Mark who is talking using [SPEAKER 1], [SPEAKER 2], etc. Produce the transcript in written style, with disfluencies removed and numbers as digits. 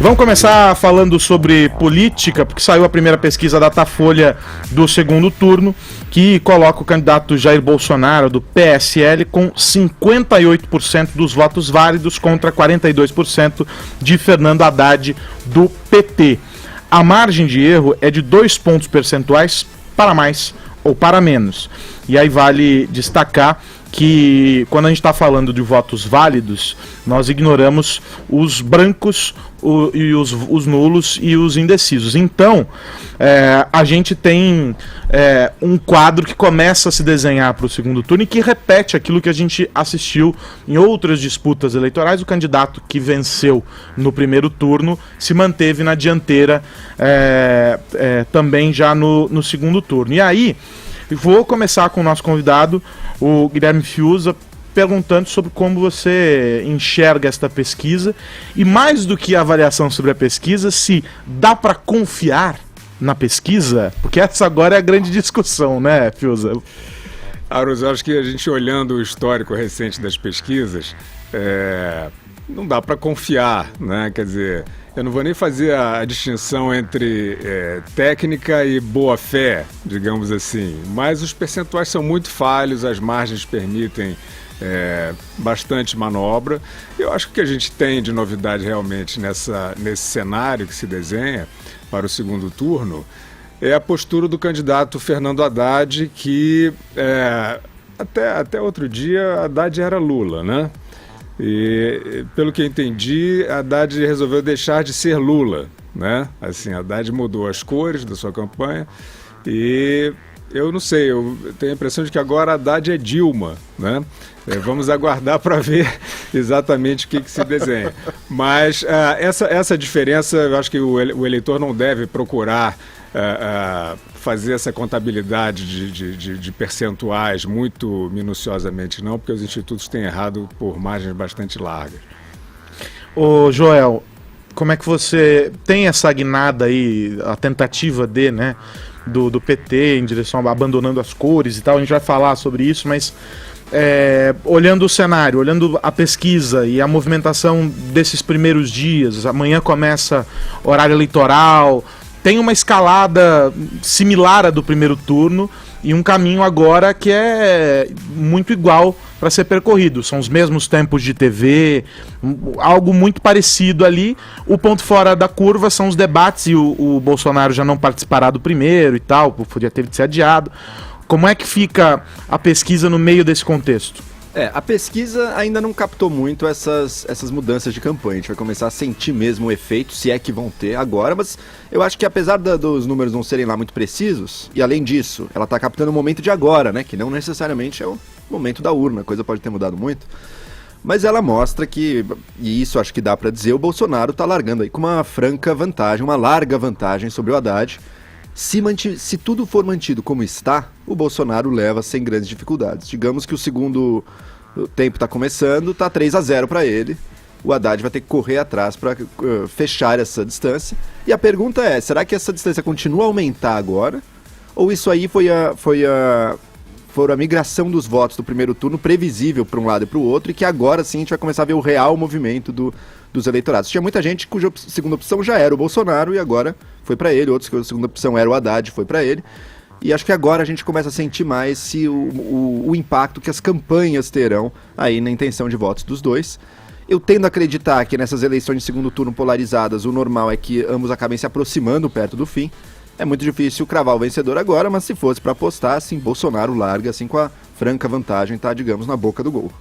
[SPEAKER 1] Vamos começar falando sobre política, porque saiu a primeira pesquisa Datafolha do segundo turno, que coloca o candidato Jair Bolsonaro, do PSL, com 58% dos votos válidos contra 42% de Fernando Haddad, do PT. A margem de erro é de 2 pontos percentuais para mais ou para menos. E aí vale destacar que quando a gente está falando de votos válidos, nós ignoramos os brancos, os nulos e os indecisos. Então, a gente tem um quadro que começa a se desenhar para o segundo turno e que repete aquilo que a gente assistiu em outras disputas eleitorais. O candidato que venceu no primeiro turno se manteve na dianteira também já no segundo turno. E aí, vou começar com o nosso convidado, o Guilherme Fiuza, perguntando sobre como você enxerga esta pesquisa e, mais do que a avaliação sobre a pesquisa, se dá para confiar na pesquisa, porque essa agora é a grande discussão, né, Fiuza?
[SPEAKER 2] Aros, eu acho que a gente olhando o histórico recente das pesquisas, não dá para confiar, né? Quer dizer, eu não vou nem fazer a distinção entre técnica e boa-fé, digamos assim, mas os percentuais são muito falhos, as margens permitem bastante manobra. Eu acho que o que a gente tem de novidade realmente nesse cenário que se desenha para o segundo turno é a postura do candidato Fernando Haddad, que até outro dia Haddad era Lula, né? E, pelo que eu entendi, Haddad resolveu deixar de ser Lula, né? Assim, Haddad mudou as cores da sua campanha e eu não sei, eu tenho a impressão de que agora Haddad é Dilma, né? Vamos aguardar para ver exatamente o que se desenha. Mas essa diferença, eu acho que o eleitor não deve procurar fazer essa contabilidade de percentuais muito minuciosamente, não, porque os institutos têm errado por margens bastante largas.
[SPEAKER 1] Ô Joel, como é que você tem essa guinada aí, a tentativa do PT em direção a abandonando as cores e tal, a gente vai falar sobre isso, mas olhando o cenário, olhando a pesquisa e a movimentação desses primeiros dias, amanhã começa horário eleitoral, tem uma escalada similar à do primeiro turno e um caminho agora que é muito igual para ser percorrido. São os mesmos tempos de TV, algo muito parecido ali. O ponto fora da curva são os debates e o Bolsonaro já não participará do primeiro e tal, podia ter ser adiado. Como é que fica a pesquisa no meio desse contexto?
[SPEAKER 3] A pesquisa ainda não captou muito essas mudanças de campanha. A gente vai começar a sentir mesmo o efeito, se é que vão ter agora, mas eu acho que apesar dos números não serem lá muito precisos, e além disso, ela está captando o momento de agora, né, que não necessariamente é o momento da urna, a coisa pode ter mudado muito, mas ela mostra que, e isso acho que dá para dizer, o Bolsonaro está largando aí com uma franca vantagem, uma larga vantagem sobre o Haddad. Se tudo for mantido como está, o Bolsonaro leva sem grandes dificuldades. Digamos que o segundo tempo está começando, está 3-0 para ele. O Haddad vai ter que correr atrás para fechar essa distância. E a pergunta é, será que essa distância continua a aumentar agora? Ou isso aí foi a migração dos votos do primeiro turno previsível para um lado e para o outro, e que agora sim a gente vai começar a ver o real movimento dos eleitorados. Tinha muita gente cuja segunda opção já era o Bolsonaro e agora foi para ele, outros que a segunda opção era o Haddad, foi para ele. E acho que agora a gente começa a sentir mais o impacto que as campanhas terão aí na intenção de votos dos dois. Eu tendo a acreditar que nessas eleições de segundo turno polarizadas, o normal é que ambos acabem se aproximando perto do fim. É muito difícil cravar o vencedor agora, mas se fosse para apostar, assim, Bolsonaro larga, assim, com a franca vantagem, tá, digamos, na boca do gol.